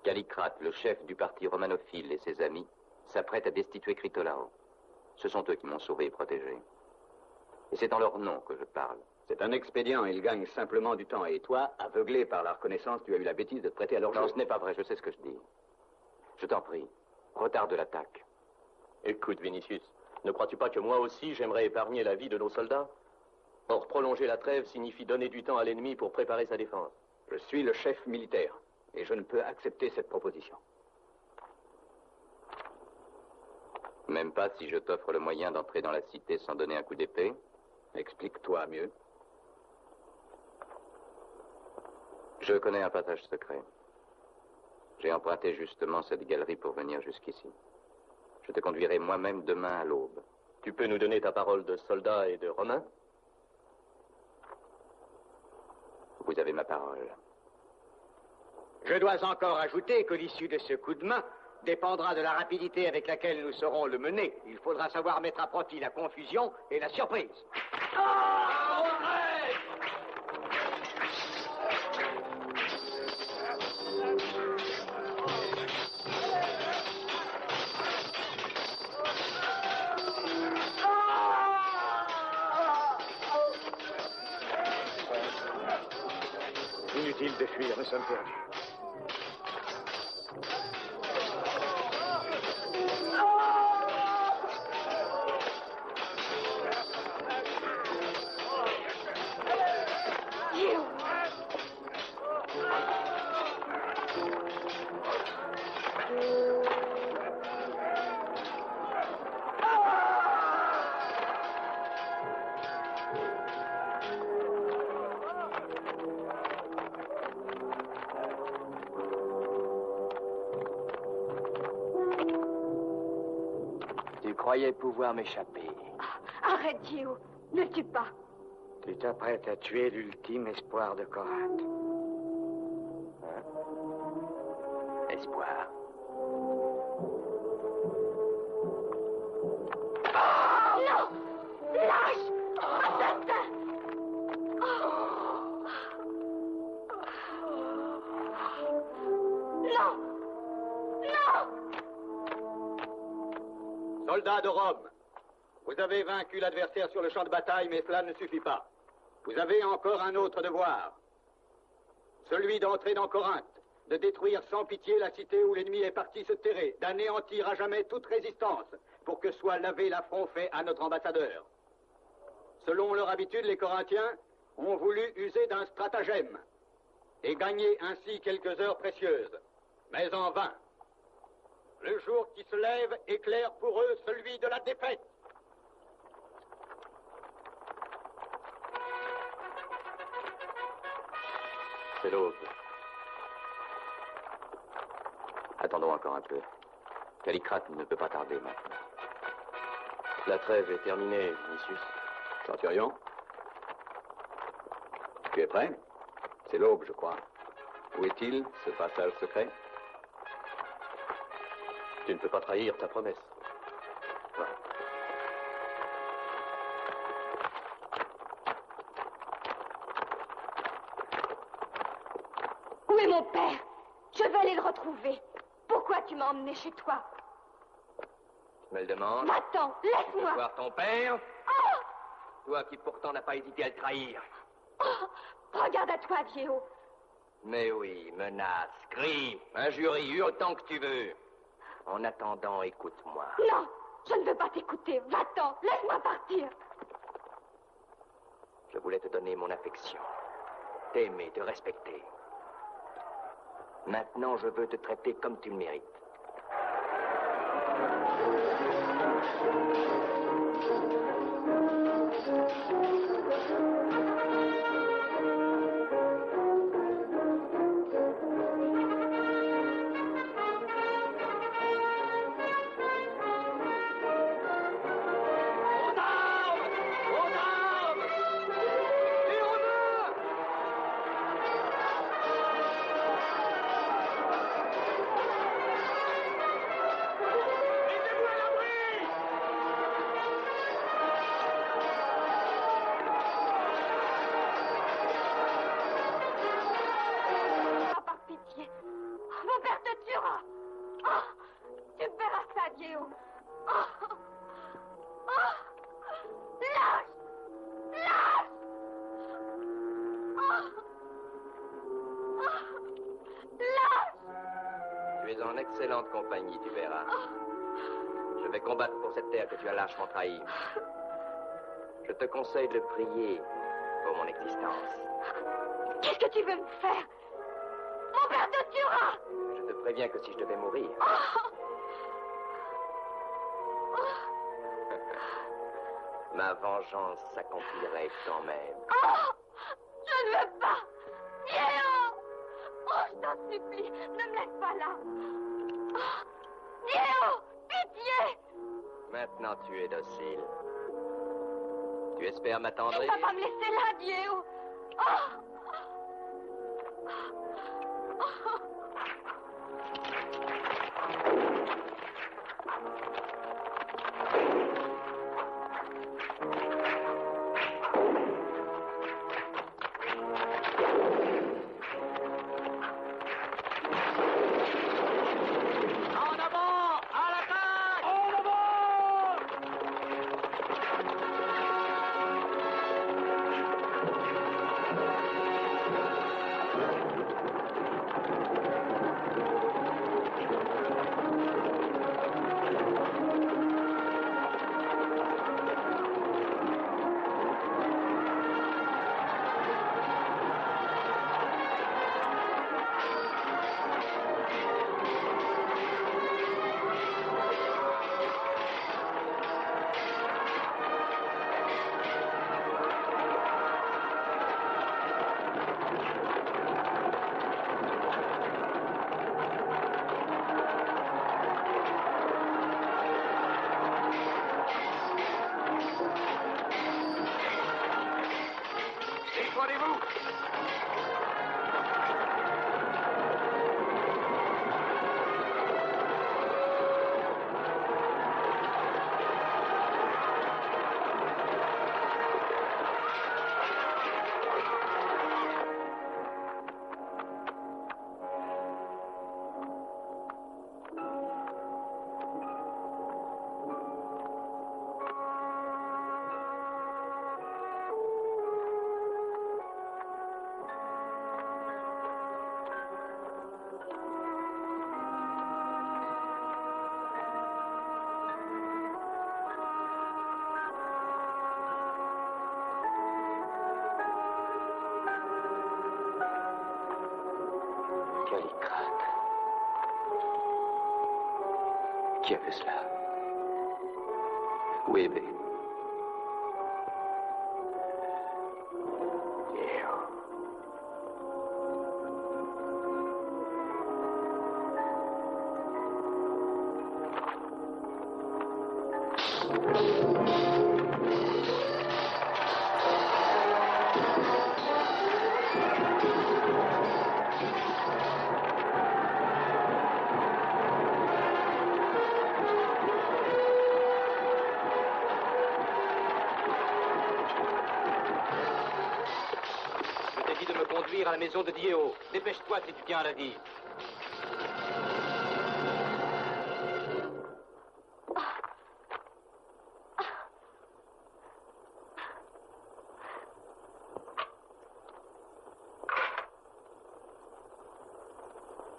Callicrate, le chef du parti romanophile et ses amis, s'apprêtent à destituer Critolao. Ce sont eux qui m'ont sauvé et protégé. Et c'est en leur nom que je parle. C'est un expédient, ils gagnent simplement du temps. Et toi, aveuglé par la reconnaissance, tu as eu la bêtise de te prêter à leur jeu. Non, ce n'est pas vrai, je sais ce que je dis. Je t'en prie, retarde l'attaque. Écoute, Vinicius, ne crois-tu pas que moi aussi j'aimerais épargner la vie de nos soldats? Or, prolonger la trêve signifie donner du temps à l'ennemi pour préparer sa défense. Je suis le chef militaire, et je ne peux accepter cette proposition. Même pas si je t'offre le moyen d'entrer dans la cité sans donner un coup d'épée? Explique-toi mieux. Je connais un passage secret. J'ai emprunté justement cette galerie pour venir jusqu'ici. Je te conduirai moi-même demain à l'aube. Tu peux nous donner ta parole de soldat et de romain? Vous avez ma parole. Je dois encore ajouter que l'issue de ce coup de main dépendra de la rapidité avec laquelle nous saurons le mener. Il faudra savoir mettre à profit la confusion et la surprise. Inutile de fuir, nous sommes perdus. Tu croyais pouvoir m'échapper. Arrête, Gio. Ne tue pas. Tu t'apprêtes à tuer l'ultime espoir de Corinthe. Espoir. Non! Lâche! Assassin! Non! Non! Soldats de Rome, vous avez vaincu l'adversaire sur le champ de bataille, mais cela ne suffit pas. Vous avez encore un autre devoir. Celui d'entrer dans Corinthe, de détruire sans pitié la cité où l'ennemi est parti se terrer, d'anéantir à jamais toute résistance, pour que soit lavé l'affront fait à notre ambassadeur. Selon leur habitude, les Corinthiens ont voulu user d'un stratagème et gagner ainsi quelques heures précieuses, mais en vain. Le jour qui se lève éclaire pour eux celui de la défaite. C'est l'aube. Attendons encore un peu. Callicrate ne peut pas tarder maintenant. La trêve est terminée, Vinicius. Centurion, tu es prêt? C'est l'aube, je crois. Où est-il, ce passage secret? Tu ne peux pas trahir ta promesse. mon père. Je vais aller le retrouver. Pourquoi tu m'as emmené chez toi? Tu me le demandes? Va-t'en, laisse-moi. Voir ton père? Oh! Toi qui pourtant n'as pas hésité à le trahir. Oh! Regarde à toi, Diego. Mais oui, menace, crie, injurie, hurle tant que tu veux. En attendant, écoute-moi. Non, je ne veux pas t'écouter. Va-t'en, laisse-moi partir. Je voulais te donner mon affection, t'aimer, te respecter. Maintenant, je veux te traiter comme tu le mérites. Excellente compagnie, tu verras. Je vais combattre pour cette terre que tu as lâchement trahie. Je te conseille de prier pour mon existence. Qu'est-ce que tu veux me faire? Mon père te tuera! Je te préviens que si je devais mourir... ma vengeance s'accomplirait quand même. Je ne veux pas! Diego! Oh, je t'en supplie, ne me laisse pas là! Diego! Pitié! Maintenant, tu es docile. Tu espères m'attendrir? Tu ne vas pas me laisser là, Diego! Qui a fait cela? Où est Ébé? cuire à la maison de Diego. Dépêche-toi si tu tiens à la dire.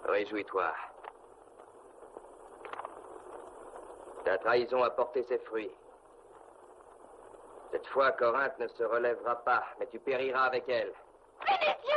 Réjouis-toi. Ta trahison a porté ses fruits. Cette fois, Corinthe ne se relèvera pas, mais tu périras avec elle. Vinicius!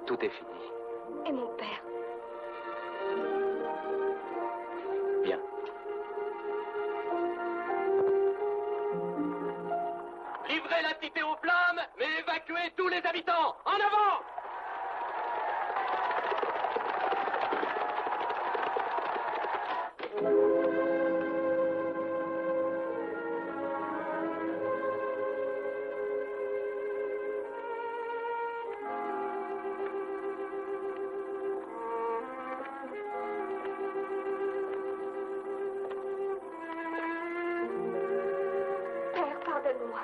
Tout est fini. Et mon père? Bien. Livrez la cité aux flammes, mais évacuez tous les habitants. En avant! Père, pardonne-moi.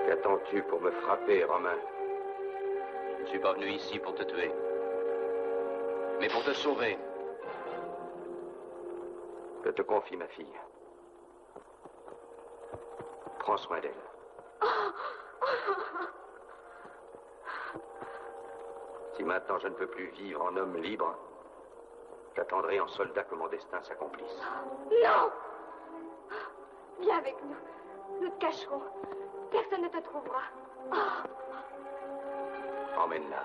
Qu'attends-tu pour me frapper, Romain? Je ne suis pas venu ici pour te tuer, mais pour te sauver. Je te confie ma fille. Prends soin d'elle. Si maintenant je ne peux plus vivre en homme libre, j'attendrai en soldat que mon destin s'accomplisse. Non! Viens avec nous. Nous te cacherons. Personne ne te trouvera. Emmène-la.